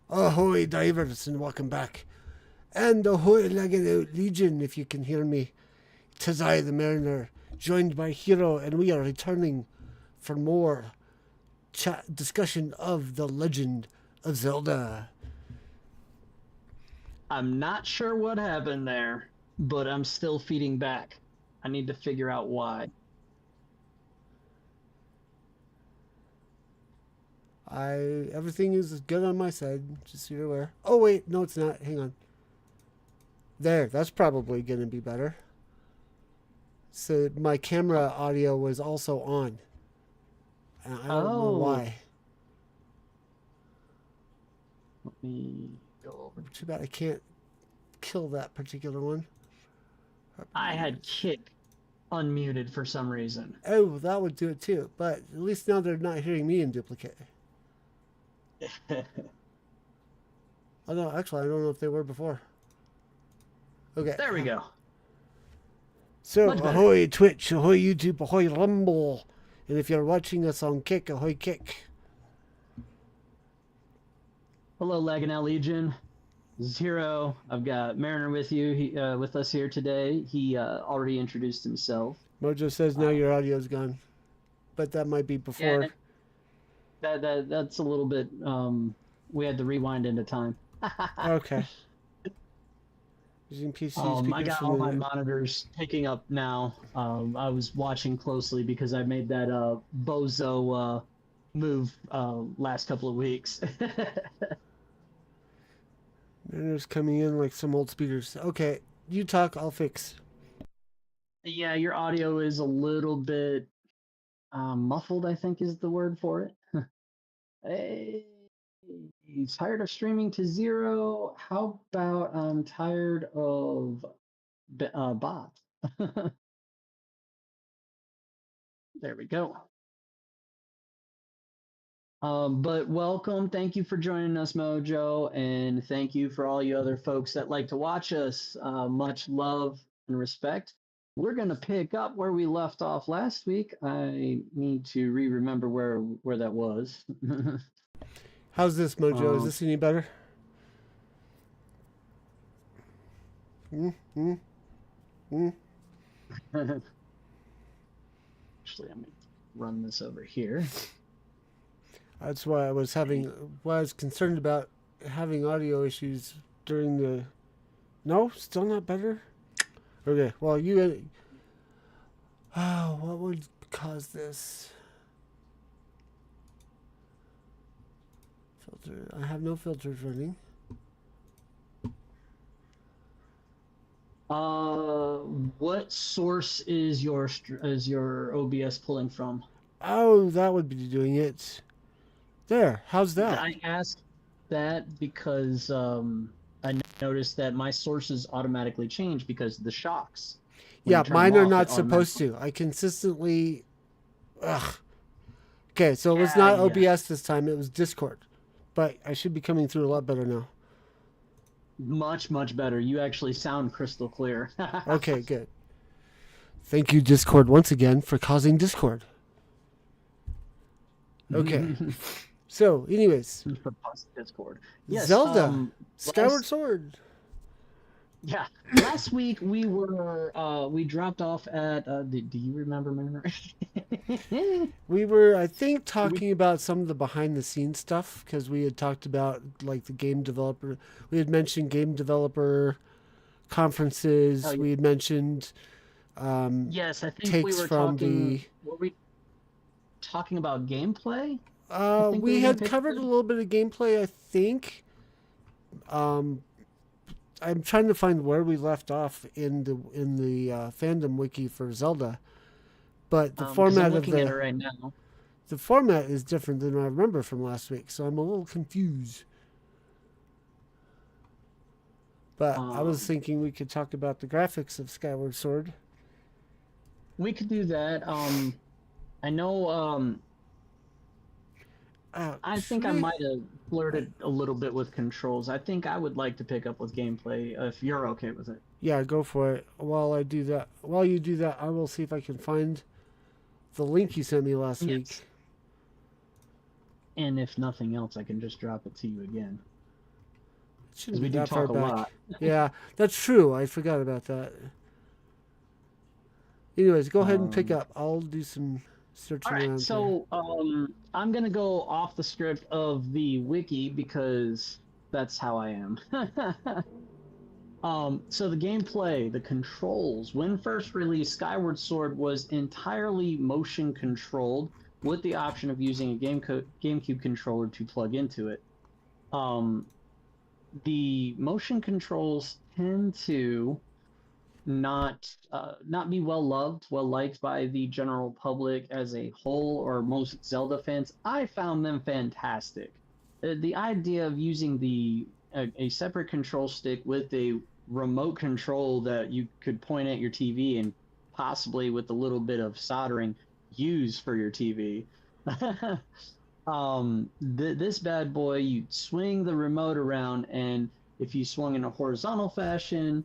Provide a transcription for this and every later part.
Ahoy, divers, and welcome back. And ahoy, legged out legion, if you can hear me. 'Tis I, the mariner, joined by Hiro, and we are returning for more discussion of the legend of Zelda. I'm not sure what happened there, but I'm still feeding back. I need to figure out why. Everything is good on my side, just so you're aware. Oh wait, no, it's not. Hang on. There, that's probably gonna be better. So my camera audio was also on. I don't know Oh, why. let me go over. Too bad I can't kill that particular one. I had Kick unmuted for some reason. Oh, that would do it too. But at least now they're not hearing me in duplicate. Oh no, actually, I don't know if they were before. Okay. There we go. So, Much better. ahoy Twitch, ahoy YouTube, ahoy Rumble. And if you're watching us on Kick, ahoy Kick. Hello, Laganell Legion. This is Hiro. I've got Mariner with with us here today. He already introduced himself. Mojo says now your audio's gone. But that might be Yeah, before. that's a little bit. We had to rewind into time. Okay. Using PC I speakers got from all my the... monitors picking up now. I was watching closely because I made that bozo move last couple of weeks. Mariner's coming in like some old speakers. Okay, you talk, I'll fix. Yeah, your audio is a little bit muffled, I think is the word for it. Hey, tired of streaming to zero. How about I'm tired of bots? There we go. But welcome. Thank you for joining us, Mojo. And thank you for all you other folks that like to watch us. Much love and respect. We're going to pick up where we left off last week. I need to remember where that was. How's this, Mojo? Is um, this any better? Mm-hmm. actually, I'm going to run this over here. That's why I was concerned about having audio issues during the... No? Still not better? Okay, well, you... Oh, what would cause this? Filter. I have no filters running. What source is your OBS pulling from? Oh, that would be doing it. There, how's that? I asked that because I noticed that my sources automatically change because of the shocks. When you Yeah, turn them mine are off, it not supposed automatically. to. I consistently... Ugh. Okay, so it was Yeah, not yeah. OBS this time, it was Discord. But I should be coming through a lot better now. Much, much better. You actually sound crystal clear. Okay, good. Thank you, Discord, once again for causing Discord. Okay. So, anyways, For Discord. Yes, Zelda, Skyward last Sword. yeah, last week we dropped off at do you remember Mariner? We were, I think, talking about some of the behind the scenes stuff because we had talked about like the game developer. We had mentioned game developer conferences. Oh, We had mentioned yes, I think we takes were from the... talking. Were we talking about gameplay? I think we We were going to had pick covered a little bit of gameplay, I think. Um, I'm trying to find where we left off in the fandom wiki for Zelda, but because I'm looking at it right now. the format is different than I remember from last week, so I'm a little confused. But I was Um, thinking we could talk about the graphics of Skyward Sword. we could do that. I know. I think I Actually, might have flirted a little bit with controls. I think I would like to pick up with gameplay if you're okay with it. yeah, go for it. While you do that, I will see if I can find the link you sent me last Yes. week. And if nothing else, I can just drop it to you again. Shouldn't we be do that far talk a back. lot. Yeah, that's true. I forgot about that. Anyways, go ahead and pick Um, up. I'll do some all searching right, around here. so I'm gonna go off the script of the wiki because that's how I am. So the gameplay, the controls, when first released, Skyward Sword was entirely motion controlled with the option of using a GameCube controller to plug into it. Um, the motion controls tend to not be well loved, well liked by the general public as a whole, or most Zelda fans. I found them fantastic. The idea of using a separate control stick with a remote control that you could point at your TV and possibly with a little bit of soldering use for your TV. This bad boy, you swing the remote around, and if you swung in a horizontal fashion,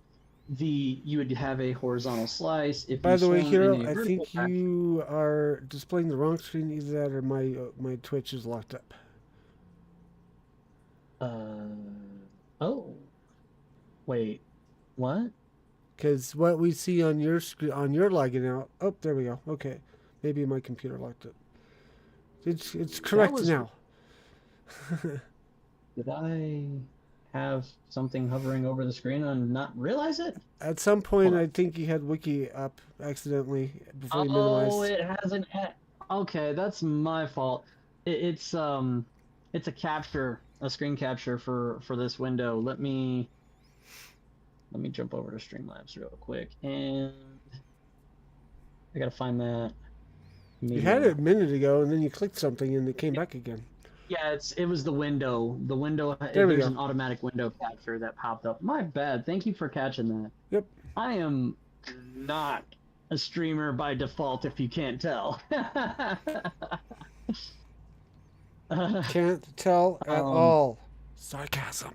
you would have a horizontal slice. If By you the way, swung in Hiro, a I vertical think fashion, you are displaying the wrong screen. Either that or my Twitch is locked up. oh, wait, what? Because what we see on your screen, on your logging out. Oh, there we go. Okay, maybe my computer locked it. It's That correct was, now. did I have something hovering over the screen and not realize it? At some Hold point, on. I think you had Wiki up accidentally before you Oh, minimized. it hasn't. Okay, that's my fault. It's a capture, a screen capture for this window. Let me jump over to Streamlabs real quick, and I gotta find that You had it media. a minute ago, and then you clicked something, and it came back again. Yeah, it was the window. The window. There we There's go. an automatic window capture that popped up. My bad. Thank you for catching that. Yep. I am not a streamer by default, if you can't tell. Can't tell at um, all. Sarcasm.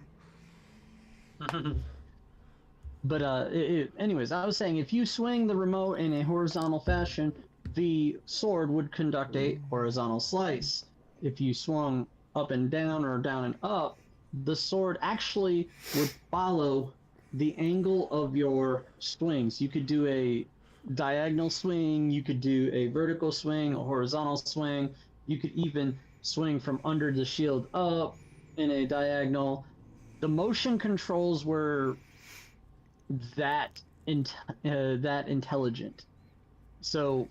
but anyways, I was saying if you swing the remote in a horizontal fashion, the sword would conduct a horizontal slice. If you swung up and down or down and up, the sword actually would follow the angle of your swings. You could do a diagonal swing, you could do a vertical swing, a horizontal swing, you could even swing from under the shield up in a diagonal. The motion controls were that that intelligent. So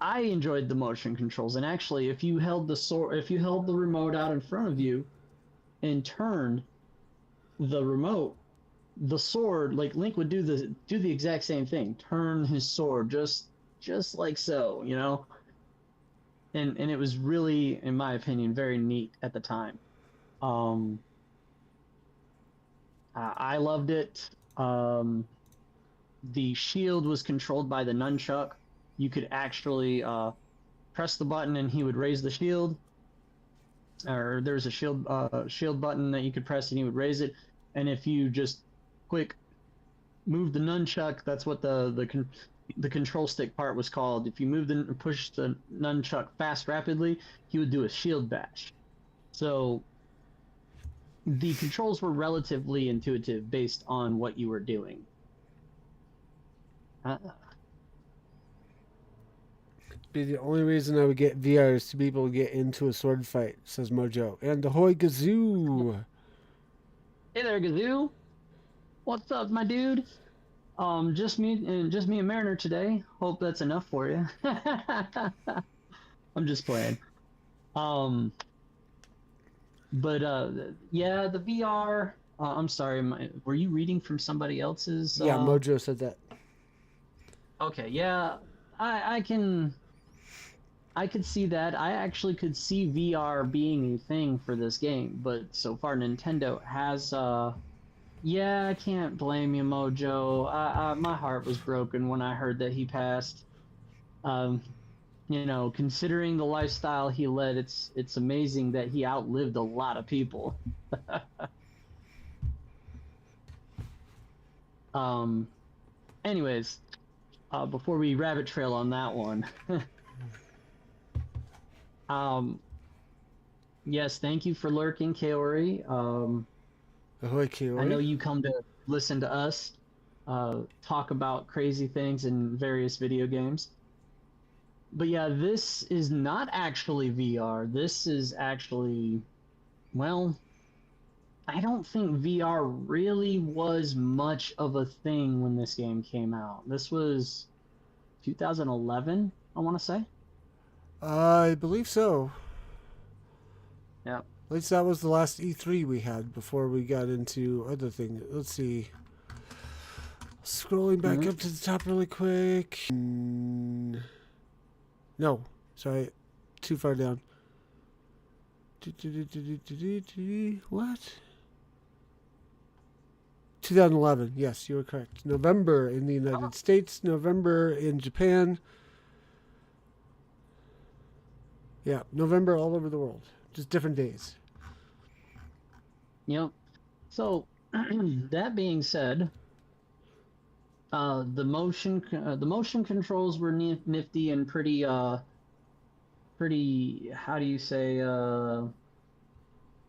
I enjoyed the motion controls, and actually, if you held the remote out in front of you and turned the remote, the sword, like Link would do the exact same thing, turn his sword just like so, and it was really, in my opinion, very neat at the time. Um, I loved it. The shield was controlled by the nunchuck. You could actually press the button and he would raise the shield, or there's a shield button that you could press and he would raise it. And if you just quick move the nunchuck, that's what the control stick part was called. If you push the nunchuck fast rapidly, he would do a shield bash. So the controls were relatively intuitive based on what you were doing. Be the only reason I would get VR is to be able to get into a sword fight, says Mojo. And ahoy gazoo! Hey there, Gazoo. What's up, my dude? Just me and Mariner today. Hope that's enough for you. I'm just playing. But yeah, the VR. I'm sorry. Were you reading from somebody else's? Yeah, Mojo said that. Okay, yeah, I could see that. I actually could see VR being a thing for this game, but so far Nintendo has yeah, I can't blame you, Mojo. My heart was broken when I heard that he passed. Um, considering the lifestyle he led, it's amazing that he outlived a lot of people. um, anyways, before we rabbit trail on that one, um, Yes, thank you for lurking, Kaori. Ahoy, I know Kiori. you come to listen to us talk about crazy things in various video games. But yeah, this is not actually VR. This is actually, well, I don't think VR really was much of a thing when this game came out. This was 2011, I want to say. I believe so. Yeah. At least that was the last E3 we had before we got into other things. Let's see. Scrolling back Mhm. up to the top really quick. No, sorry, too far down. What? 2011. Yes, you were correct. November in the United States, November in Japan. Yeah, November all over the world. Just different days. Yep. So that being said, the motion controls were nifty and pretty, how do you say,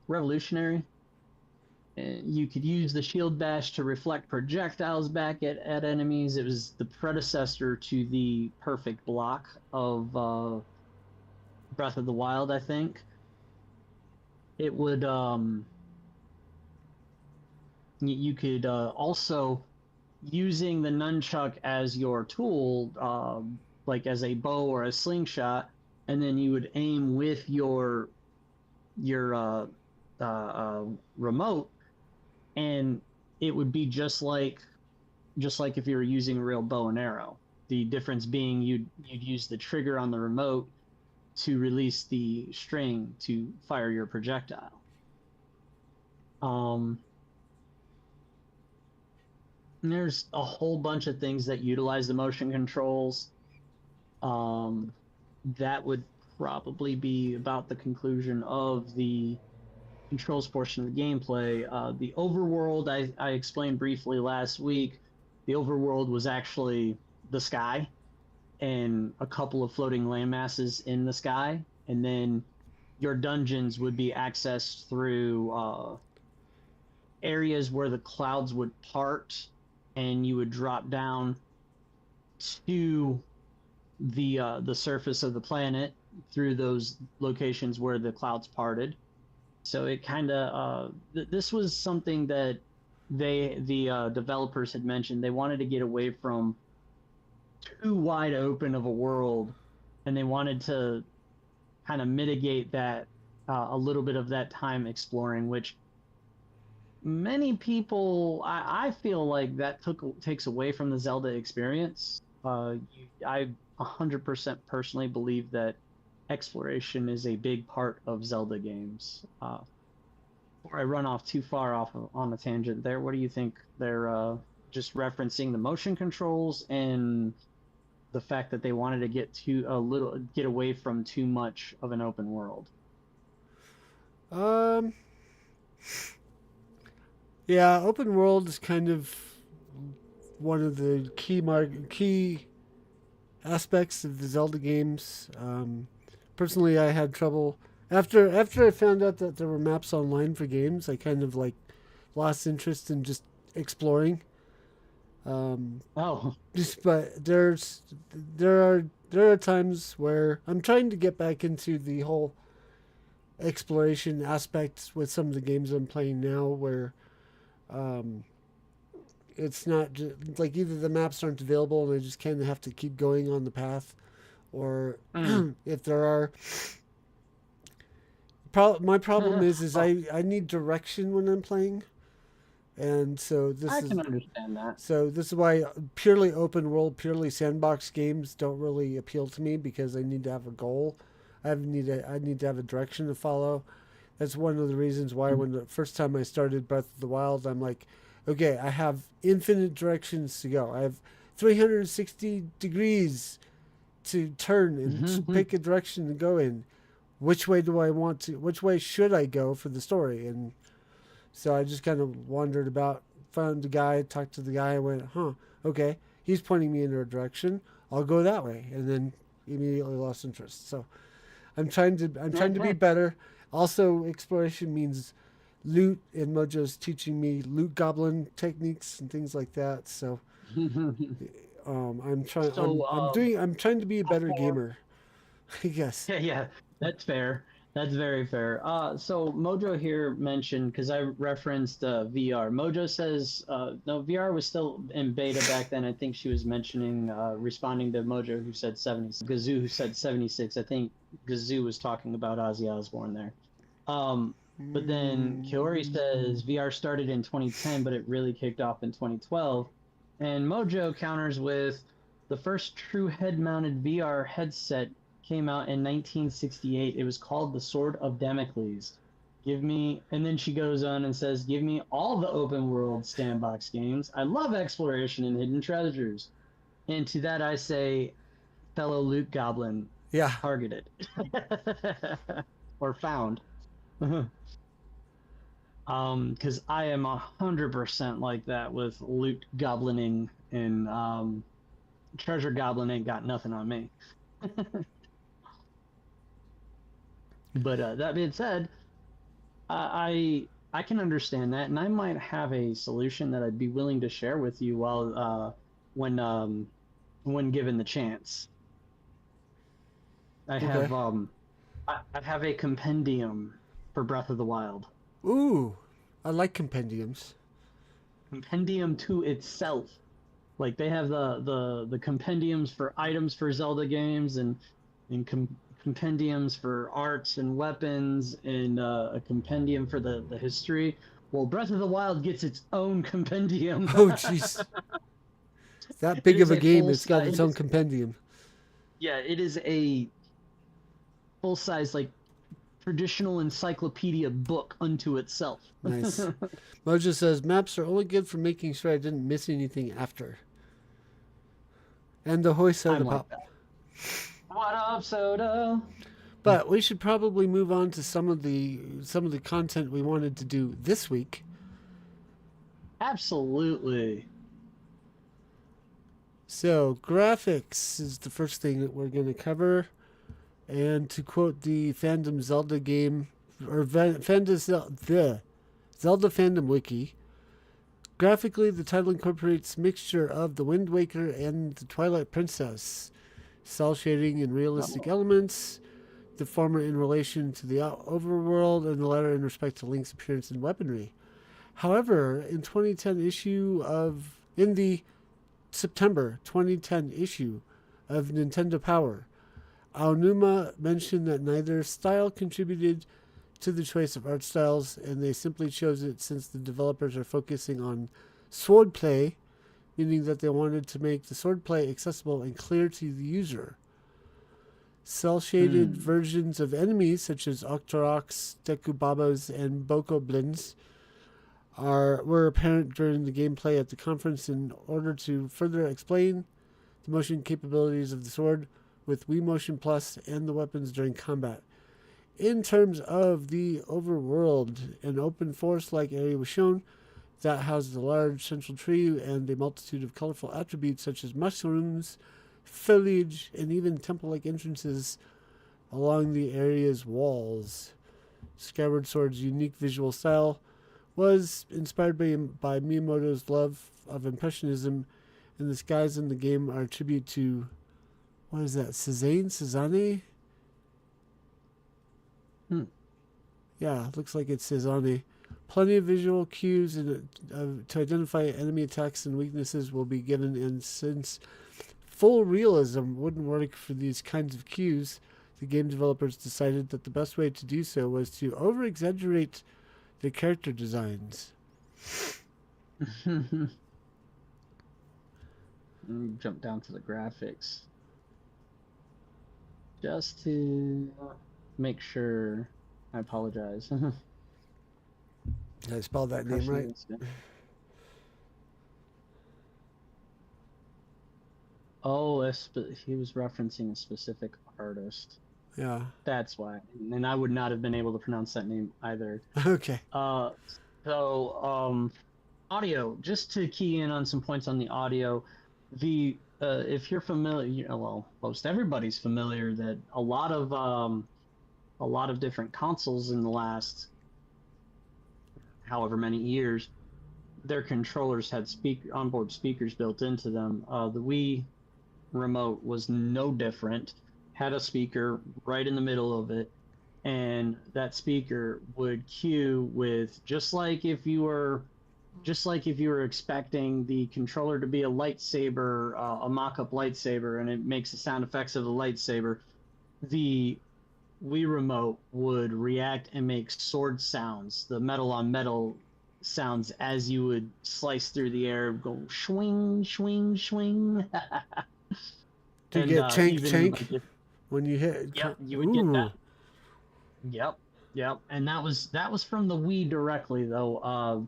revolutionary. You could use the shield bash to reflect projectiles back at enemies. It was the predecessor to the perfect block of Breath of the Wild, I think. It would you could also, using the nunchuck as your tool, like as a bow or a slingshot, and then you would aim with your remote, and it would be just like if you were using a real bow and arrow. The difference being you'd use the trigger on the remote to release the string to fire your projectile. Um, there's a whole bunch of things that utilize the motion controls. Um, that would probably be about the conclusion of the controls portion of the gameplay. The overworld, I explained briefly last week. The overworld was actually the sky and a couple of floating landmasses in the sky, and then your dungeons would be accessed through areas where the clouds would part, and you would drop down to the surface of the planet through those locations where the clouds parted. So it kind of this was something that the developers had mentioned. They wanted to get away from too wide open of a world, and they wanted to kind of mitigate that, a little bit of that time exploring, which many people, I feel like that takes away from the Zelda experience. I 100% personally believe that exploration is a big part of Zelda games. Before I run off too far on a tangent there, what do you think? They're just referencing the motion controls and the fact that they wanted to get away from too much of an open world. Um, yeah, open world is kind of one of the key aspects of the Zelda games. Personally, I had trouble after I found out that there were maps online for games. I kind of like lost interest in just exploring. Um, Oh, but there are times where I'm trying to get back into the whole exploration aspect with some of the games I'm playing now, where um, it's not just, like either the maps aren't available and I just kind of have to keep going on the path, or mm. if there are. My problem is Oh, I need direction when I'm playing, and I can understand that. this is why purely open world, purely sandbox games don't really appeal to me, because I need to have a goal. I need to have a direction to follow. That's one of the reasons why when the first time I started Breath of the Wild, I'm like, okay, I have infinite directions to go. I have 360 degrees to turn and pick a direction to go in. Which way do I want to? Which way should I go for the story? And so I just kind of wandered about, found a guy, talked to the guy, went, huh, okay, he's pointing me in a direction. I'll go that way, and then immediately lost interest. So I'm trying to be better. Also, exploration means loot, and Mojo's teaching me loot goblin techniques and things like that. So I'm trying. So, I'm trying to be a better before gamer. I guess. yeah, yeah, that's fair. That's very fair. So Mojo here mentioned because I referenced VR. Mojo says no, VR was still in beta back then. I think she was mentioning responding to Mojo who said 70, Gazoo who said 76. I think Gazoo was talking about Ozzy Osbourne there. But then Kiori says VR started in 2010, but it really kicked off in 2012. And Mojo counters with the first true head-mounted VR headset came out in 1968. It was called The Sword of Damocles. And then she goes on and says, give me all the open world sandbox games. I love exploration and hidden treasures. And to that I say, fellow Loot Goblin, Yeah. targeted. Or found. Because I am 100% like that with loot goblining, and treasure goblin ain't got nothing on me. But that being said, I can understand that, and I might have a solution that I'd be willing to share with you when given the chance. I have I have a compendium for Breath of the Wild. Ooh, I like compendiums. Compendium to itself. Like they have the compendiums for items for Zelda games and compendiums for arts and weapons and a compendium for the history. Well, Breath of the Wild gets its own compendium. Oh, jeez. That big of a game, it's got its own compendium. Yeah, it is a full-size, like, traditional encyclopedia book unto itself. Nice. Mojo says, maps are only good for making sure I didn't miss anything after. And the Hoy Soda Pop. Like what up, Soda? But we should probably move on to some of the content we wanted to do this week. Absolutely. So, graphics is the first thing that we're going to cover. And to quote the Fandom Zelda game, or Zelda Fandom Wiki, graphically the title incorporates mixture of The Wind Waker and The Twilight Princess, cell shading and realistic elements, the former in relation to the overworld and the latter in respect to Link's appearance and weaponry. However, in the September 2010 issue of Nintendo Power, Aonuma mentioned that neither style contributed to the choice of art styles, and they simply chose it since the developers are focusing on swordplay, meaning that they wanted to make the swordplay accessible and clear to the user. Cell-shaded versions of enemies such as Octoroks, Dekubabas, and Bokoblins were apparent during the gameplay at the conference in order to further explain the motion capabilities of the sword with Wii Motion Plus and the weapons during combat. In terms of the overworld, an open forest-like area was shown that housed a large central tree and a multitude of colorful attributes such as mushrooms, foliage, and even temple-like entrances along the area's walls. Skyward Sword's unique visual style was inspired by Miyamoto's love of Impressionism, and the skies in the game are a tribute to, what is that, Cézanne? Yeah, looks like it's Cézanne. Plenty of visual cues to identify enemy attacks and weaknesses will be given, and since full realism wouldn't work for these kinds of cues, the game developers decided that the best way to do so was to over-exaggerate the character designs. Let me jump down to the graphics just to make sure. I apologize. Did I spell that name right? Oh, he was referencing a specific artist. Yeah. That's why. And I would not have been able to pronounce that name either. Okay. Audio, just to key in on some points on the audio, if you're familiar, well, most everybody's familiar that a lot of a lot of different consoles in the last however many years, their controllers had onboard speakers built into them. The Wii remote was no different, had a speaker right in the middle of it, and that speaker would cue with just like if you were expecting the controller to be a lightsaber, a mock-up lightsaber, and it makes the sound effects of the lightsaber, the Wii remote would react and make sword sounds, the metal on metal sounds, as you would slice through the air, go swing, swing, swing. Do you get chank when you hit? Yep, you would get that. Yep. And that was from the Wii directly, though.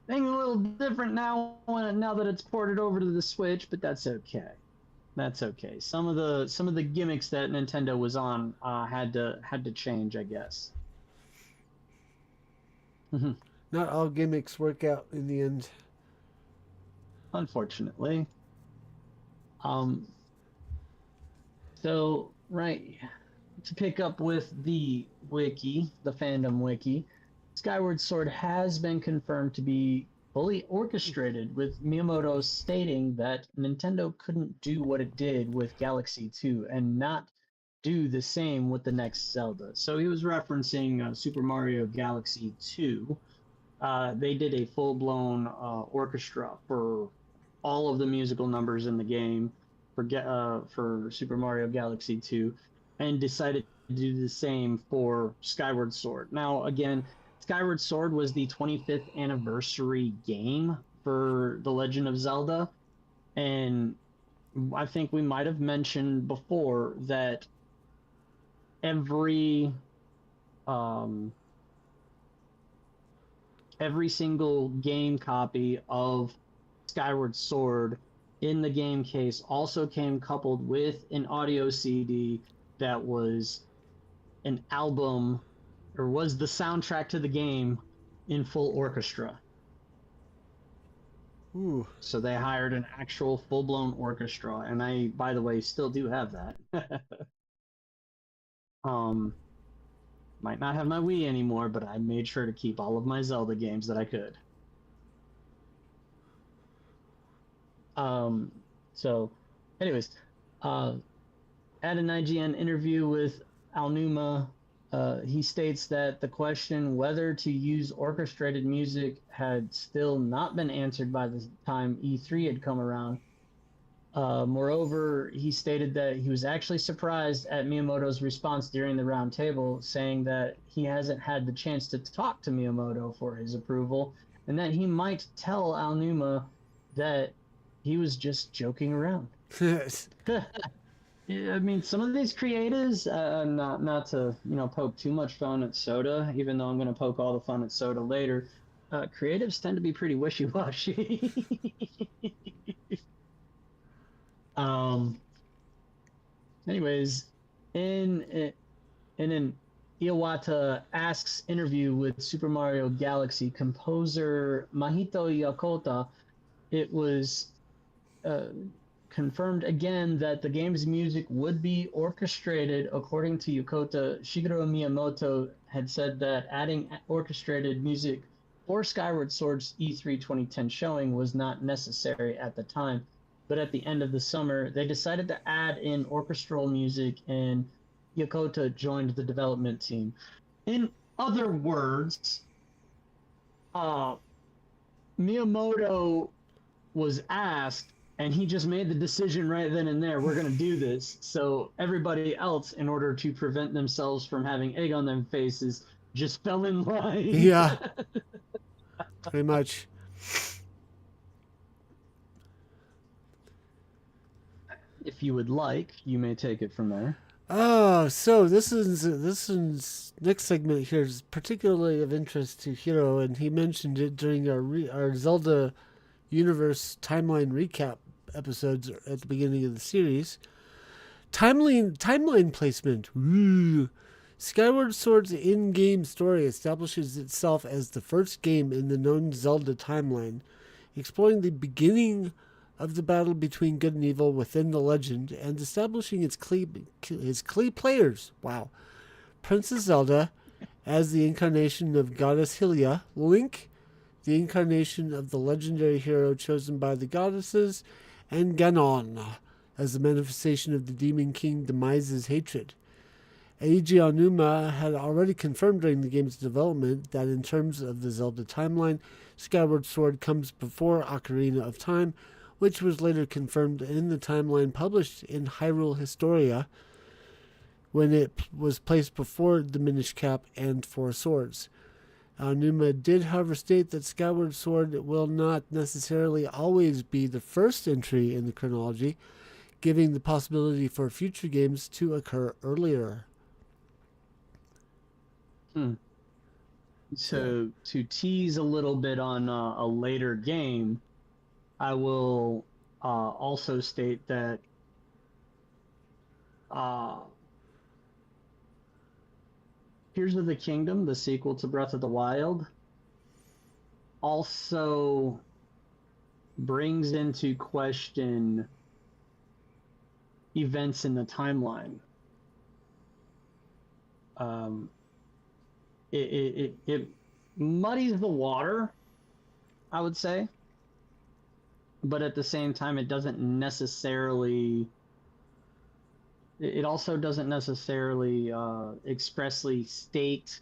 Thing a little different now that it's ported over to the Switch, but that's okay. That's okay. Some of the gimmicks that Nintendo was on had to change, I guess. Not all gimmicks work out in the end. Unfortunately. So, right, to pick up with the wiki, the fandom wiki, Skyward Sword has been confirmed to be fully orchestrated, with Miyamoto stating that Nintendo couldn't do what it did with Galaxy 2 and not do the same with the next Zelda. So he was referencing Super Mario Galaxy 2. They did a full-blown orchestra for all of the musical numbers in the game for Super Mario Galaxy 2, and decided to do the same for Skyward Sword. Now, again, Skyward Sword was the 25th anniversary game for The Legend of Zelda, and I think we might have mentioned before that every single game copy of Skyward Sword in the game case also came coupled with an audio CD that was an album, or was the soundtrack to the game in full orchestra. Ooh. So they hired an actual full-blown orchestra, and I, by the way, still do have that. Might not have my Wii anymore, but I made sure to keep all of my Zelda games that I could. So, anyways, at an IGN interview with Aonuma, he states that the question whether to use orchestrated music had still not been answered by the time E3 had come around. Moreover, he stated that he was actually surprised at Miyamoto's response during the roundtable, saying that he hasn't had the chance to talk to Miyamoto for his approval, and that he might tell Aonuma that he was just joking around. Yeah, I mean, some of these creatives, not to poke too much fun at Soda, even though I'm going to poke all the fun at Soda later. Creatives tend to be pretty wishy-washy. Anyways, in an Iwata Asks interview with Super Mario Galaxy composer Mahito Yokota, it was confirmed again that the game's music would be orchestrated. According to Yokota, Shigeru Miyamoto had said that adding orchestrated music for Skyward Sword's E3 2010 showing was not necessary at the time. But at the end of the summer, they decided to add in orchestral music, and Yokota joined the development team. In other words, Miyamoto was asked, and he just made the decision right then and there, we're going to do this. So everybody else, in order to prevent themselves from having egg on their faces, just fell in line. Yeah, pretty much. If you would like, you may take it from there. Oh, so this is next segment here is particularly of interest to Hiro, and he mentioned it during our Zelda universe timeline recap episodes at the beginning of the series. Timeline placement. Woo. Skyward Sword's in-game story establishes itself as the first game in the known Zelda timeline, exploring the beginning of the battle between good and evil within the legend, and establishing its key players. Wow. Princess Zelda as the incarnation of Goddess Hylia, Link, the incarnation of the legendary hero chosen by the goddesses, and Ganon as the manifestation of the Demon King Demise's hatred. Eiji Aonuma had already confirmed during the game's development that in terms of the Zelda timeline, Skyward Sword comes before Ocarina of Time, which was later confirmed in the timeline published in Hyrule Historia when it was placed before the Minish Cap and Four Swords. Aonuma did, however, state that Skyward Sword will not necessarily always be the first entry in the chronology, giving the possibility for future games to occur earlier. So to tease a little bit on a later game, I will also state that Tears of the Kingdom, the sequel to Breath of the Wild, also brings into question events in the timeline. It muddies the water, I would say, but at the same time, it doesn't necessarily. It also doesn't necessarily expressly state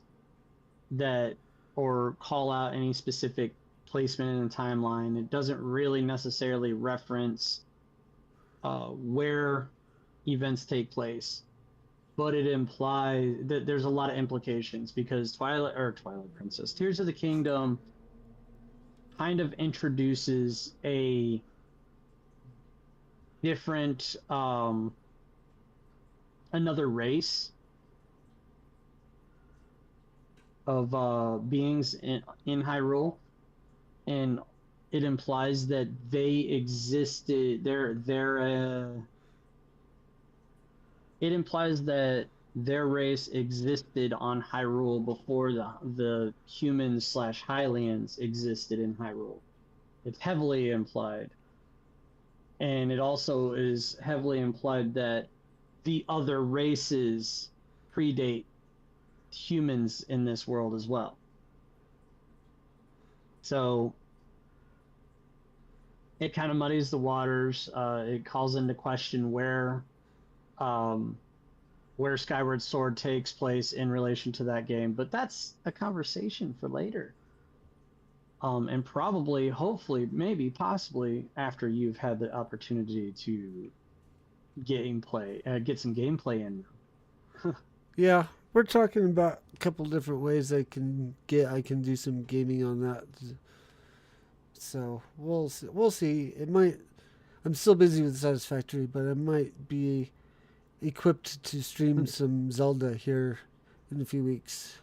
that or call out any specific placement in the timeline. It doesn't really necessarily reference where events take place, but it implies that there's a lot of implications because Twilight Princess, Tears of the Kingdom kind of introduces a different another race of beings in Hyrule, and it implies that they existed. It implies that their race existed on Hyrule before the humans / Hylians existed in Hyrule. It's heavily implied, and it also is heavily implied that the other races predate humans in this world as well. So it kind of muddies the waters. It calls into question where Skyward Sword takes place in relation to that game, but that's a conversation for later. And probably, hopefully, maybe, possibly after you've had the opportunity to get some gameplay in. Yeah, we're talking about a couple different ways I can do some gaming on that. So we'll see. It might. I'm still busy with Satisfactory, but I might be equipped to stream some Zelda here in a few weeks.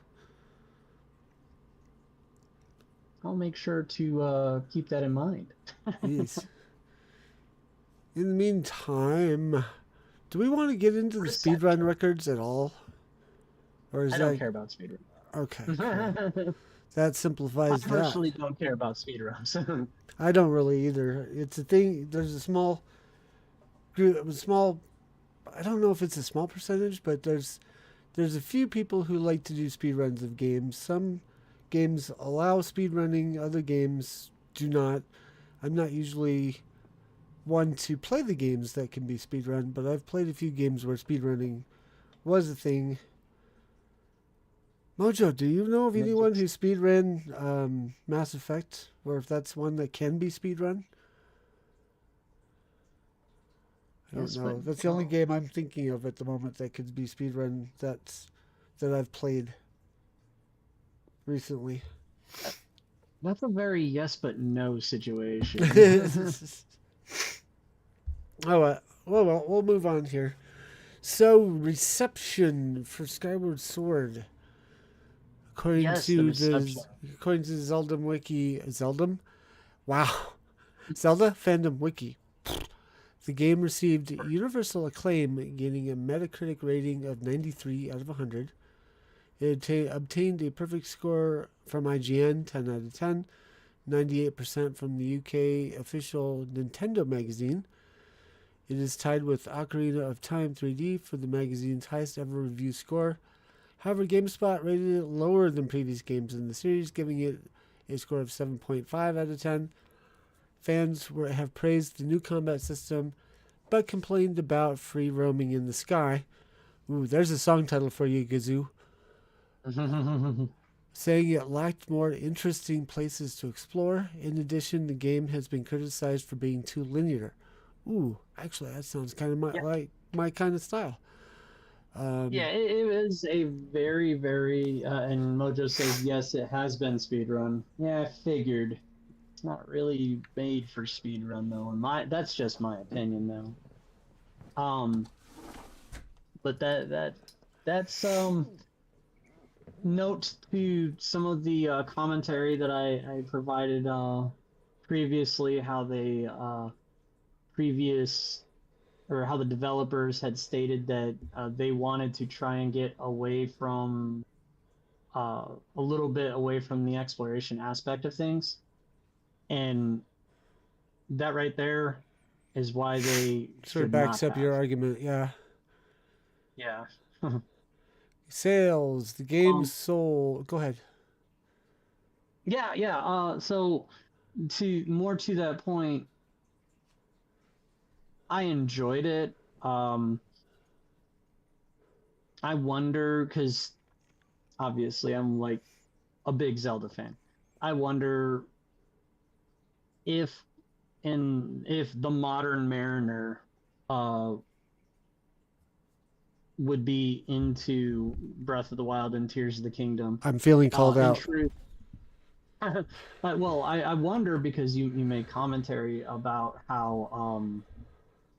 I'll make sure to keep that in mind. Yes. In the meantime, do we want to get into the speedrun records at all? Or is I don't care about speedrun. Okay. That simplifies I personally don't care about speedruns. I don't really either. It's a thing. There's a small group, I don't know if it's a small percentage, but there's a few people who like to do speedruns of games. Some games allow speedrunning, other games do not. I'm not usually one to play the games that can be speedrun, but I've played a few games where speedrunning was a thing. Mojo, do you know of anyone who speedran Mass Effect, or if that's one that can be speedrun? I don't know. That's the only game I'm thinking of at the moment that could be speedrun that I've played recently. That's a very yes but no situation. Well, we'll move on here. So, reception for Skyward Sword, according to the Zelda Wiki, Zelda Fandom Wiki, the game received universal acclaim, gaining a Metacritic rating of 93 out of 100. It obtained a perfect score from IGN, 10 out of 10, 98% from the UK official Nintendo magazine. It is tied with Ocarina of Time 3D for the magazine's highest ever review score. However, GameSpot rated it lower than previous games in the series, giving it a score of 7.5 out of 10. Fans have praised the new combat system, but complained about free roaming in the sky. Ooh, there's a song title for you, Gazoo. Saying it lacked more interesting places to explore. In addition, the game has been criticized for being too linear. Ooh, actually, that sounds kind of like my kind of style. Yeah, it was a very, very, and Mojo says, yes, it has been speedrun. Yeah, I figured. It's not really made for speedrun, though. And that's just my opinion, though. But that's note to some of the commentary that I provided previously, how they how the developers had stated that they wanted to try and get away from a little bit away from the exploration aspect of things, and that right there is why they Sort of should backs not up your have. argument, yeah. Yeah. Sales, the game sold. Go ahead. Yeah. So to that point, I enjoyed it. I wonder, because obviously I'm like a big Zelda fan. I wonder if if the modern mariner would be into Breath of the Wild and Tears of the Kingdom. I'm feeling called In out. truth, well, I wonder, because you made commentary about how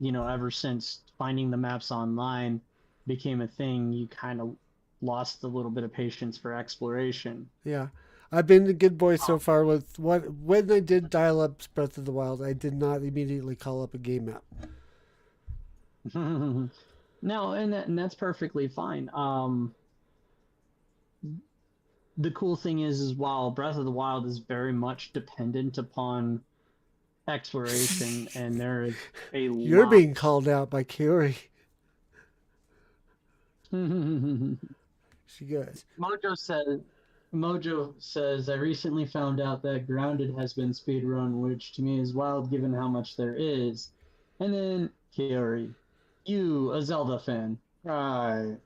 ever since finding the maps online became a thing, you kind of lost a little bit of patience for exploration. Yeah. I've been a good boy so far with when I did dial up Breath of the Wild, I did not immediately call up a game map. No, and that's perfectly fine. The cool thing is while Breath of the Wild is very much dependent upon exploration, and there is a You're lot. being called out by Kiori. She goes. Mojo says, I recently found out that Grounded has been speedrun, which to me is wild given how much there is. And then Kiori, you, a Zelda fan. Right.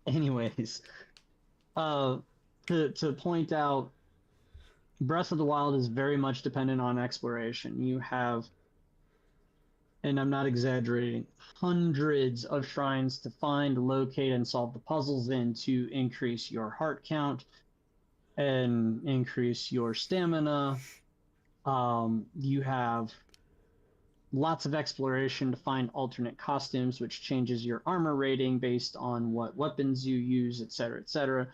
Anyways, to point out, Breath of the Wild is very much dependent on exploration. You have, and I'm not exaggerating, hundreds of shrines to find, locate, and solve the puzzles in to increase your heart count and increase your stamina. You have lots of exploration to find alternate costumes, which changes your armor rating based on what weapons you use, etc., etc.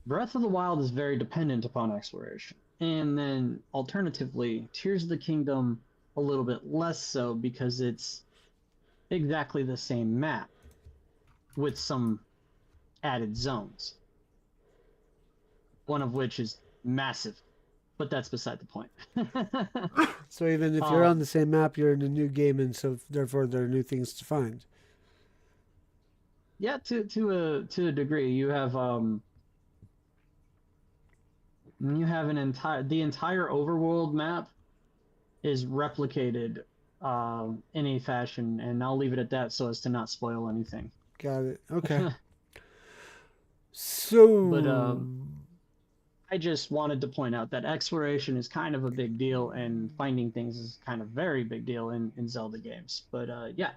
Breath of the Wild is very dependent upon exploration. And then alternatively, Tears of the Kingdom a little bit less so, because it's exactly the same map with some added zones. One of which is massive, but that's beside the point. So even if you're on the same map, you're in a new game, and so therefore there are new things to find. Yeah, to a degree, you have the entire overworld map is replicated in a fashion, and I'll leave it at that so as to not spoil anything. Got it. Okay. So, but I just wanted to point out that exploration is kind of a big deal, and finding things is kind of very big deal in Zelda games. But yeah.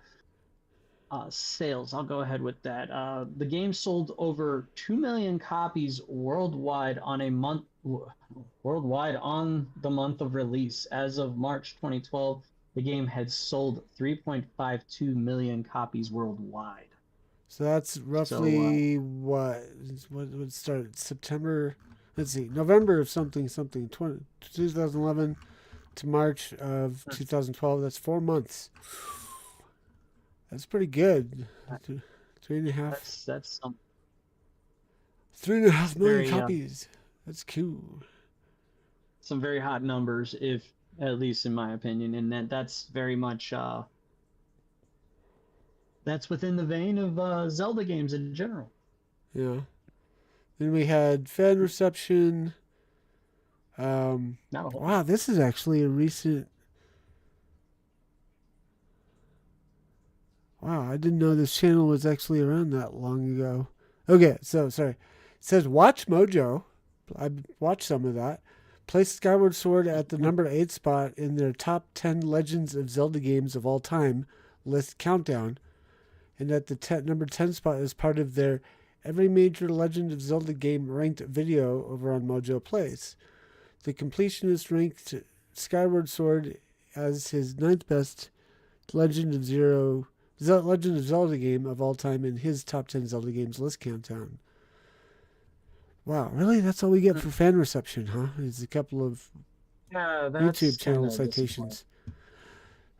Sales, I'll go ahead with that. The game sold over 2 million copies worldwide on the month of release. As of March 2012, the game had sold 3.52 million copies worldwide. So that's roughly what would start September. Let's see, November of something 2011 to March of 2012. That's 4 months. That's pretty good. 3.5. That's some 3.5 million copies. That's cool. Some very hot numbers, if at least in my opinion, and that's very much that's within the vein of Zelda games in general. Yeah. Then we had fan reception. Not a whole Wow, this is actually a recent. Wow, I didn't know this channel was actually around that long ago. Okay, so sorry. It says Watch Mojo. I watched some of that. Place Skyward Sword at the number 8 spot in their top 10 Legends of Zelda games of all time list countdown. And at the number 10 spot is part of their Every Major Legend of Zelda game ranked video over on Mojo Plays. The completionist ranked Skyward Sword as his ninth best Legend of Zelda game of all time in his top 10 Zelda games list countdown. Wow, really? That's all we get for fan reception, huh? Is a couple of YouTube channel citations.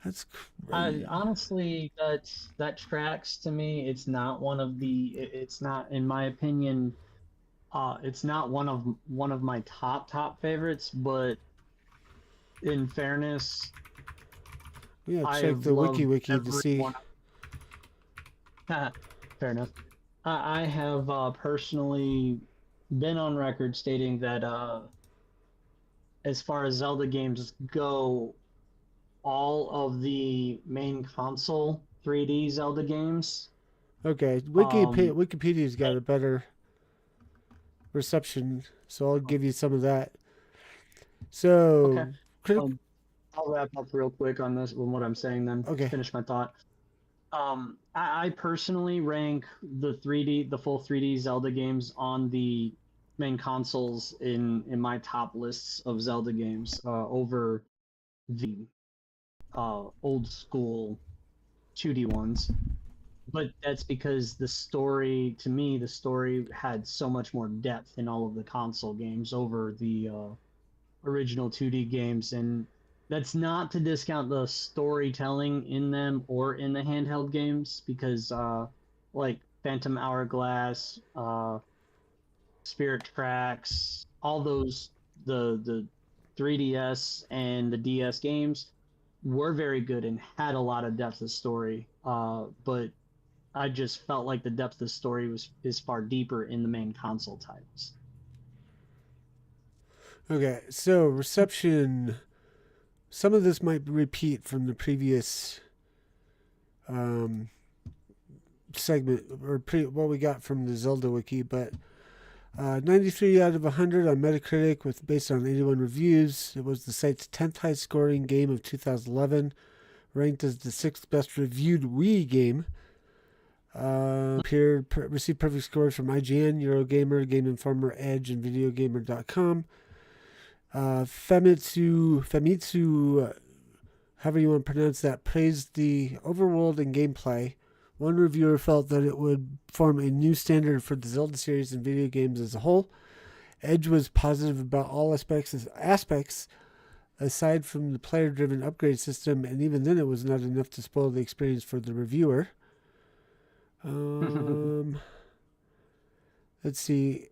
That's crazy. Honestly, that tracks to me. It's not one of the. It's not, in my opinion. It's not one of my top favorites, but in fairness, Yeah, check the wiki to see. Fair enough. I have personally been on record stating that as far as Zelda games go, all of the main console 3D Zelda games. Okay, Wikipedia's got a better reception, so I'll give you some of that. So, okay. I'll wrap up real quick on this, on what I'm saying then. Okay. Finish my thought. I personally rank the full 3D Zelda games on the main consoles in my top lists of Zelda games over the old school 2D ones. But that's because the story had so much more depth in all of the console games over the original 2D games, and that's not to discount the storytelling in them or in the handheld games, because like Phantom Hourglass, Spirit Tracks, all those the 3DS and the DS games were very good and had a lot of depth of story. But I just felt like the depth of story is far deeper in the main console titles. Okay, so reception. Some of this might repeat from the previous segment or what we got from the Zelda wiki, but 93 out of 100 on Metacritic with based on 81 reviews. It was the site's 10th highest scoring game of 2011, ranked as the 6th best reviewed Wii game. Received perfect scores from IGN, Eurogamer, Game Informer, Edge, and VideoGamer.com. Famitsu, however you want to pronounce that, praised the overworld and gameplay. One reviewer felt that it would form a new standard for the Zelda series and video games as a whole. Edge was positive about all aspects aside from the player-driven upgrade system, and even then it was not enough to spoil the experience for the reviewer. Let's see.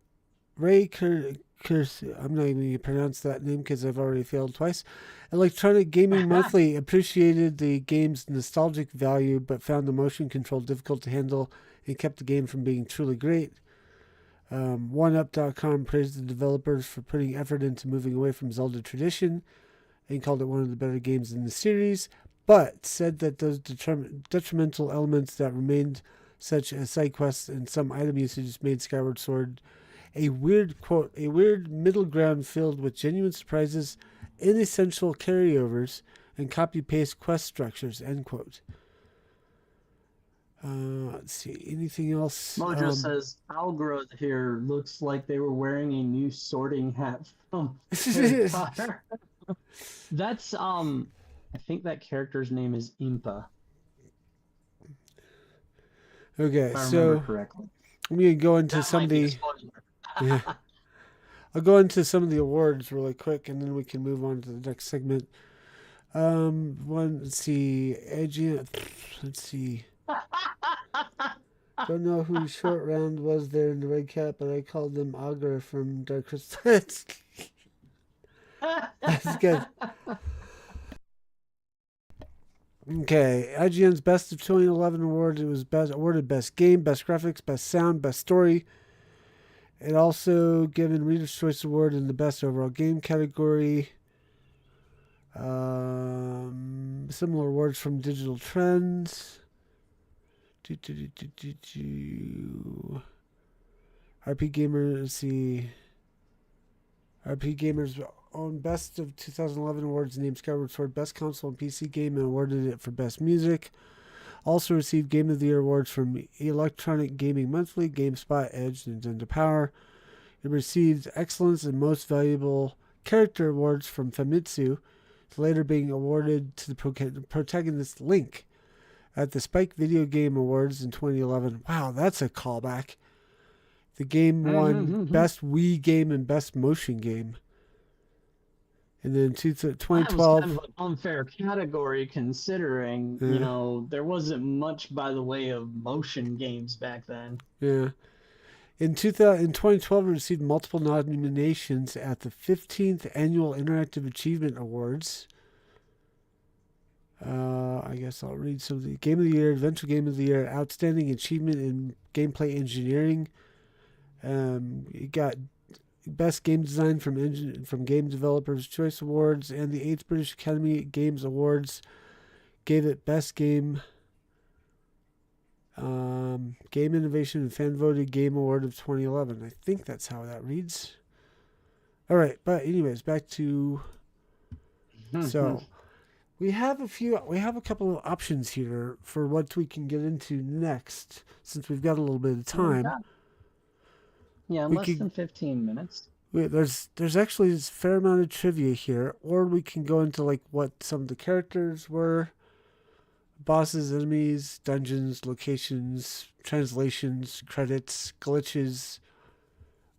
Ray I'm not even going to pronounce that name because I've already failed twice. Electronic Gaming Monthly appreciated the game's nostalgic value but found the motion control difficult to handle and kept the game from being truly great. OneUp.com praised the developers for putting effort into moving away from Zelda tradition and called it one of the better games in the series, but said that those detrimental elements that remained, such as side quests and some item usage, made Skyward Sword a weird middle ground filled with genuine surprises, inessential carryovers, and copy-paste quest structures, end quote. Let's see, anything else? Mojo says, Algrove here looks like they were wearing a new sorting hat from Harry Potter. That's, I think that character's name is Impa. Okay, if I so remember correctly. I'm going to go into some of the... Yeah. I'll go into some of the awards really quick, and then we can move on to the next segment. Let's see. Let's see. Don't know who Short Round was there in the red cap, but I called them Augur from Dark Crystal. That's good. Okay, IGN's Best of 2011 awards. It was awarded Best Game, Best Graphics, Best Sound, Best Story. It also given Reader's Choice Award in the Best Overall Game category. Similar awards from Digital Trends. RP Gamer, let's see. RP Gamer's own Best of 2011 awards named Skyward Sword Best Console and PC Game and awarded it for Best Music. Also received Game of the Year awards from Electronic Gaming Monthly, GameSpot, Edge, and Nintendo Power. It received Excellence and Most Valuable Character awards from Famitsu, later being awarded to the protagonist Link at the Spike Video Game Awards in 2011. Wow, that's a callback. The game won Best Wii Game and Best Motion Game. And then 2012... That was kind of an unfair category considering, Yeah. you know, there wasn't much by the way of motion games back then. Yeah. In 2012, it received multiple nominations at the 15th Annual Interactive Achievement Awards. I guess I'll read some of the Game of the Year, Adventure Game of the Year, Outstanding Achievement in Gameplay Engineering. It got Best Game Design from Game Developers Choice Awards, and the 8th British Academy Games Awards gave it Best Game Game Innovation and Fan Voted Game Award of 2011. I think that's how that reads. All right, but anyways, back to so we have a couple of options here for what we can get into next, since we've got a little bit of time. Yeah, less than 15 minutes. There's actually a fair amount of trivia here, or we can go into like what some of the characters were, bosses, enemies, dungeons, locations, translations, credits, glitches.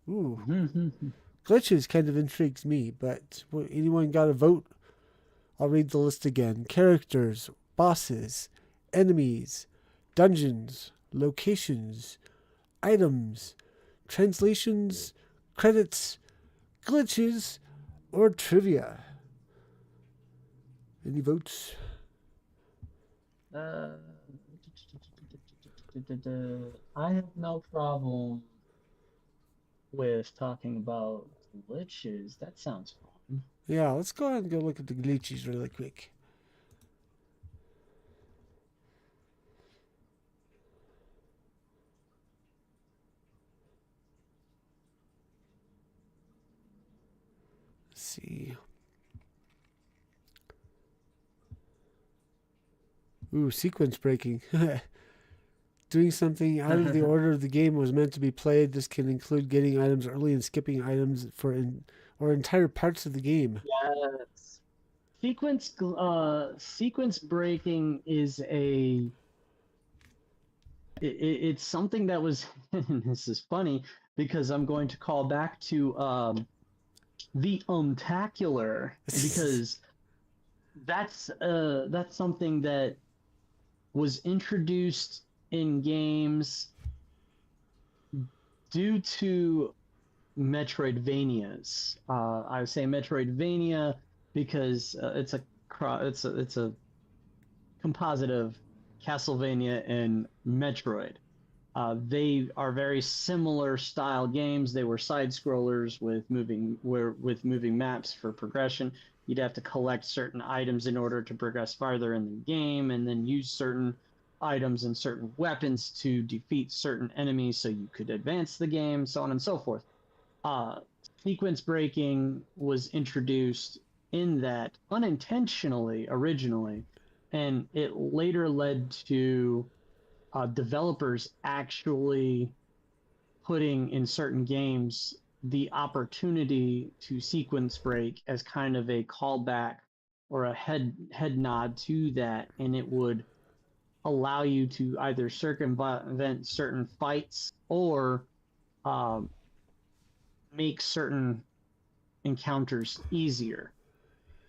Ooh, glitches kind of intrigues me, but anyone got a vote? I'll read the list again. Characters, bosses, enemies, dungeons, locations, items, translations, credits, glitches, or trivia. Any votes? I have no problem with talking about glitches. That sounds fun. Yeah, let's go ahead and go look at the glitches really quick. Let's see. Ooh, sequence breaking. Doing something out of the order of the game was meant to be played. This can include getting items early and skipping items or entire parts of the game. Yes. Sequence breaking is it's something that was this is funny because I'm going to call back to the Umtacular, because that's something that was introduced in games due to Metroidvanias. I say Metroidvania because it's a composite of Castlevania and Metroid. They are very similar style games. They were side scrollers with moving maps for progression. You'd have to collect certain items in order to progress farther in the game, and then use certain items and certain weapons to defeat certain enemies so you could advance the game, so on and so forth. Sequence breaking was introduced in that unintentionally originally, and it later led to developers actually putting in certain games the opportunity to sequence break as kind of a callback or a head nod to that, and it would allow you to either circumvent certain fights or make certain encounters easier.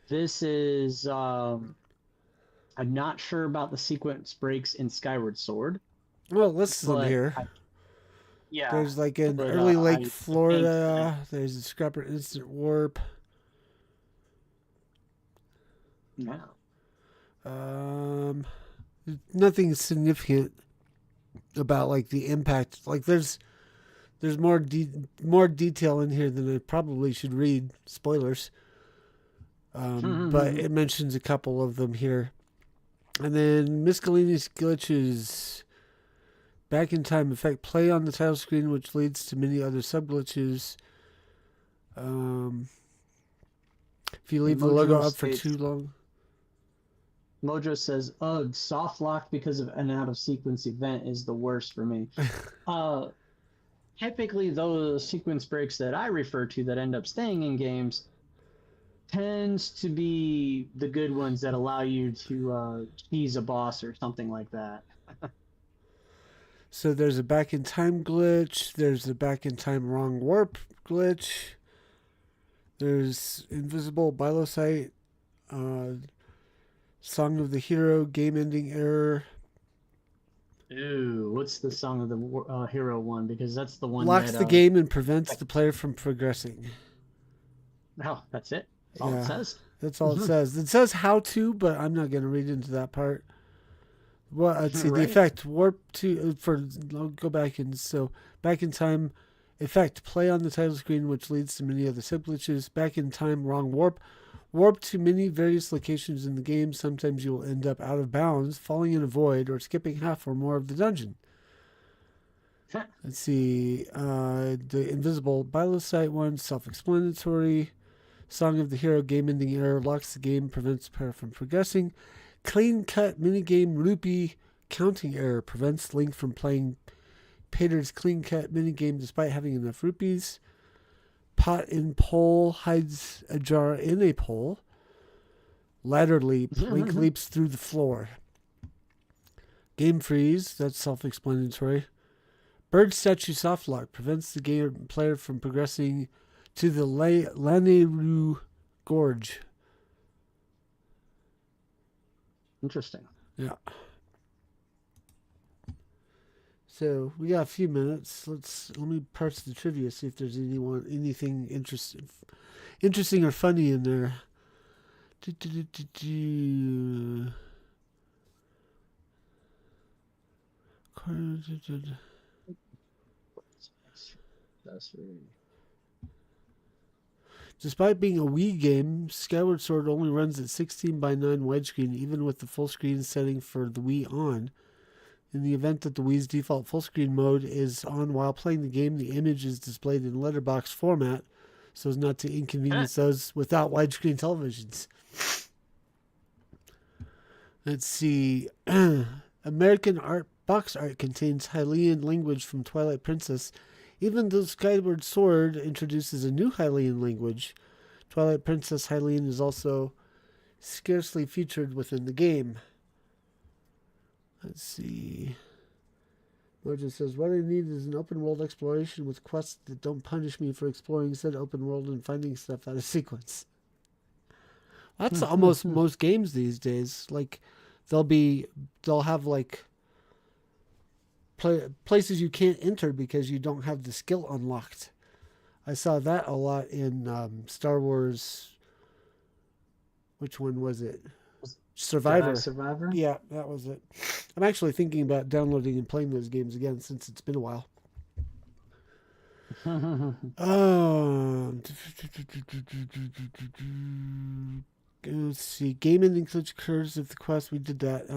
This is I'm not sure about the sequence breaks in Skyward Sword. Well, list them here. Yeah. There's like in Early Lake, Florida. There's a Scrapper Instant Warp. Yeah. Um, nothing significant about like the impact. Like there's more detail in here than I probably should read. Spoilers. But it mentions a couple of them here. And then miscellaneous glitches. Back in time effect. Play on the title screen, which leads to many other sub glitches. If you leave the logo up for too long. Mojo says, ugh, soft lock because of an out of sequence event is the worst for me. Typically, those sequence breaks that I refer to that end up staying in games tends to be the good ones that allow you to cheese a boss or something like that. So there's a back in time glitch. There's a back in time wrong warp glitch. There's invisible bilosite. Song of the Hero game ending error. Ooh, what's the Song of the Hero one? Because that's the one Locks that, the game and prevents the player from progressing. Oh, that's it? That's all it says? That's all it says. It says how to, but I'm not going to read into that part. Well, let's see. Right. The effect, warp to, I'll go back back in time, effect, play on the title screen, which leads to many other sub glitches. Back in time, wrong warp. Warp to many various locations in the game. Sometimes you will end up out of bounds, falling in a void, or skipping half or more of the dungeon. Let's see. The invisible bilosite one, self-explanatory. Song of the Hero game ending error, locks the game, prevents the player from progressing. Clean cut minigame rupee counting error, prevents Link from playing Pater's clean cut minigame despite having enough rupees. Pot in pole hides a jar in a pole. Ladder leap. Link leaps through the floor. Game freeze. That's self-explanatory. Bird statue soft lock prevents the game player from progressing to the Laneru Gorge. Interesting. Yeah. So we got a few minutes. Let me parse the trivia, see if there's anything interesting or funny in there. Despite being a Wii game, Skyward Sword only runs at 16:9 widescreen, even with the full screen setting for the Wii on. In the event that the Wii's default full screen mode is on while playing the game, the image is displayed in letterbox format so as not to inconvenience those without widescreen televisions. Let's see. American art box art contains Hylian language from Twilight Princess. Even though Skyward Sword introduces a new Hylian language, Twilight Princess Hylian is also scarcely featured within the game. Let's see. Mojo says, what I need is an open world exploration with quests that don't punish me for exploring said open world and finding stuff out of sequence. That's almost most games these days. Like, they'll have like places you can't enter because you don't have the skill unlocked. I saw that a lot in Star Wars. Which one was it? Survivor. Survivor? Yeah, that was it. I'm actually thinking about downloading and playing those games again since it's been a while. Let's see. Game ending glitch occurs if the quest. We did that.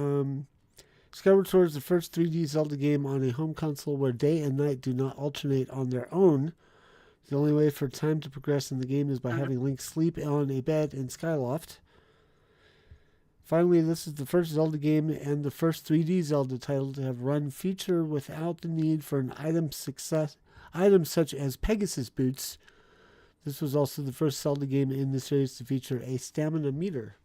Skyward Sword is the first 3D Zelda game on a home console where day and night do not alternate on their own. The only way for time to progress in the game is by having Link sleep on a bed in Skyloft. Finally, this is the first Zelda game and the first 3D Zelda title to have run feature without the need for an item such as Pegasus boots. This was also the first Zelda game in the series to feature a stamina meter.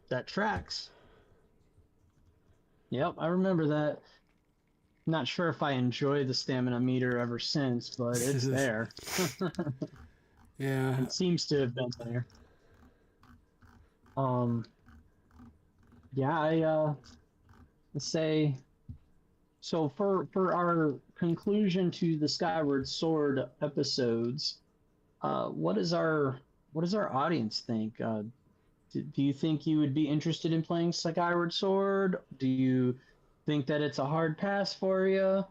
That tracks. Yep, I remember that. Not sure if I enjoy the stamina meter ever since, but it's there. Yeah. It seems to have been there. Yeah, I say so for our conclusion to the Skyward Sword episodes, what is our what does our audience think? Do you think you would be interested in playing Skyward Sword? Do you think that it's a hard pass for you?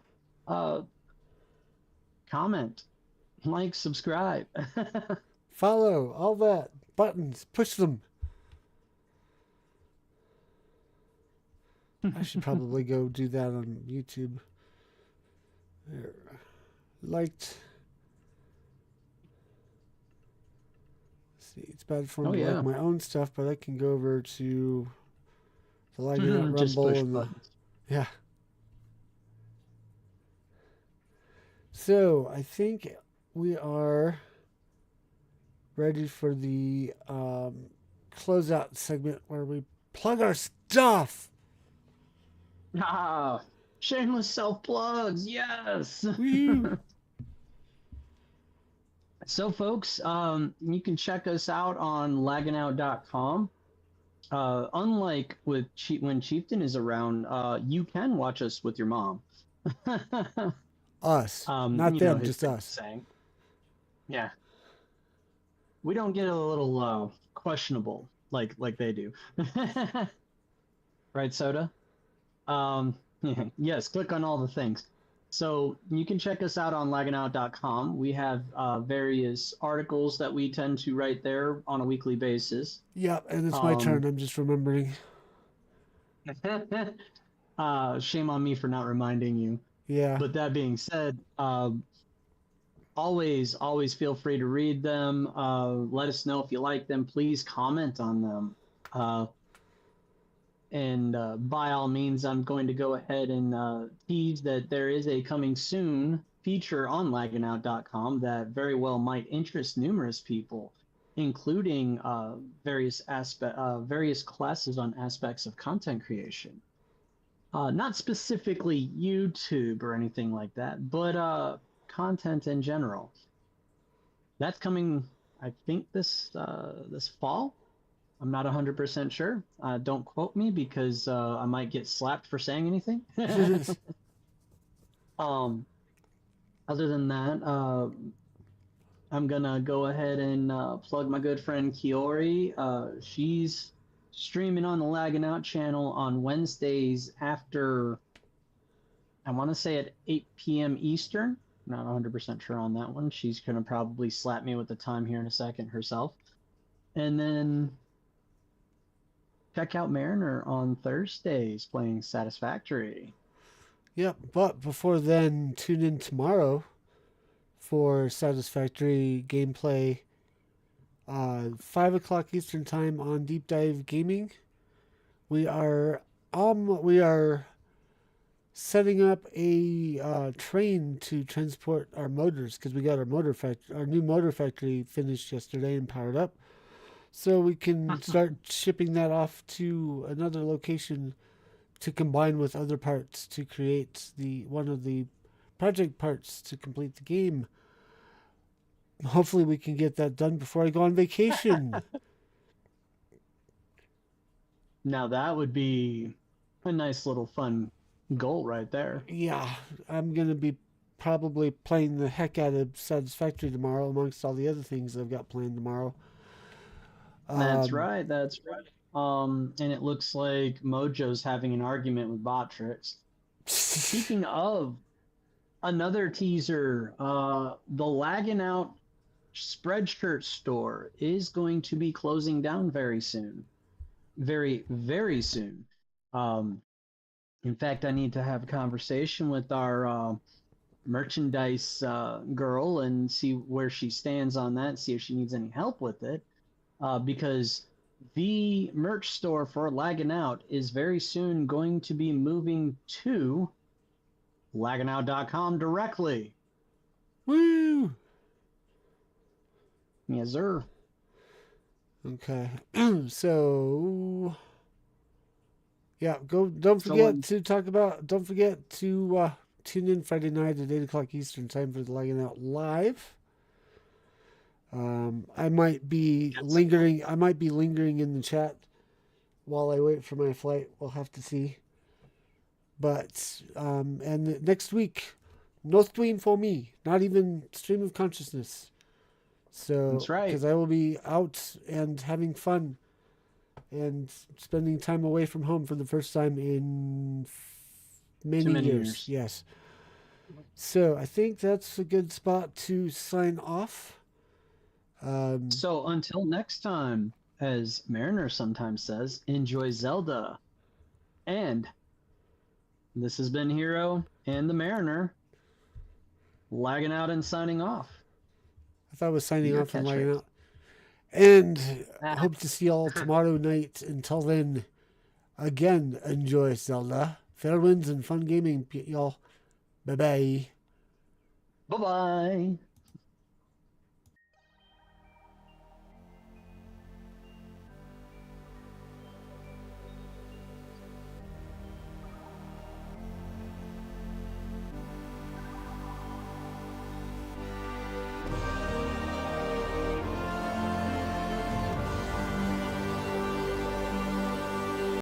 Uh, comment, like, subscribe. Follow, all that. Buttons, push them. I should probably go do that on YouTube. There. Liked. See, it's bad for me to like my own stuff, but I can go over to the Lagging Out Just Rumble push and buttons. yeah. So I think we are ready for the closeout segment where we plug our stuff. Ah, shameless self plugs. Yes. Woo. So, folks, you can check us out on lagginout.com. Unlike with when Chieftain is around, you can watch us with your mom. Us, not them, just us. Saying. Yeah. We don't get a little questionable like they do. Right, Soda? Yes, click on all the things. So you can check us out on lagginout.com. We have various articles that we tend to write there on a weekly basis. Yep, and it's my turn. I'm just remembering. Shame on me for not reminding you. Yeah. But that being said, always feel free to read them. Let us know if you like them. Please comment on them. And by all means, I'm going to go ahead and tease that there is a coming soon feature on lagginout.com that very well might interest numerous people, including various classes on aspects of content creation. Not specifically YouTube or anything like that, but content in general. That's coming, I think, this fall. I'm not 100% sure. Don't quote me because I might get slapped for saying anything. Other than that, I'm gonna go ahead and plug my good friend Kiori. She's streaming on the Lagging Out channel on Wednesdays after, I want to say at 8 p.m. Eastern. Not 100% sure on that one. She's gonna probably slap me with the time here in a second herself. And then check out Mariner on Thursdays playing Satisfactory. Yep, but before then, tune in tomorrow for Satisfactory gameplay. 5 o'clock Eastern time on Deep Dive Gaming. We are setting up a train to transport our motors because we got our new motor factory finished yesterday and powered up. So we can start shipping that off to another location to combine with other parts to create one of the project parts to complete the game. Hopefully we can get that done before I go on vacation. Now that would be a nice little fun goal right there. Yeah, I'm going to be probably playing the heck out of Satisfactory tomorrow amongst all the other things I've got planned tomorrow. That's right. And it looks like Mojo's having an argument with Botrix. Speaking of another teaser, the Lagging Out Spreadshirt store is going to be closing down very soon. Very, very soon. In fact, I need to have a conversation with our merchandise girl and see where she stands on that, see if she needs any help with it. Because the merch store for Lagging Out is very soon going to be moving to lagginout.com directly. Woo! Yes, sir. Okay. So yeah, don't forget to tune in Friday night at 8 o'clock Eastern time for the Lagging Out live. I might be lingering in the chat while I wait for my flight. We'll have to see. But and next week, no stream for me. Not even stream of consciousness. So, That's right. because I will be out and having fun and spending time away from home for the first time in many, many years. years. Yes. So I think that's a good spot to sign off. So until next time, as Mariner sometimes says, enjoy Zelda. And this has been Hiro and the Mariner lagging out and signing off. I thought I was signing Your off and lagging catchphrase. out. And Ah. hope to see you all tomorrow night. Until then, again, enjoy Zelda. Fair winds and fun gaming, y'all. Bye-bye. Bye-bye.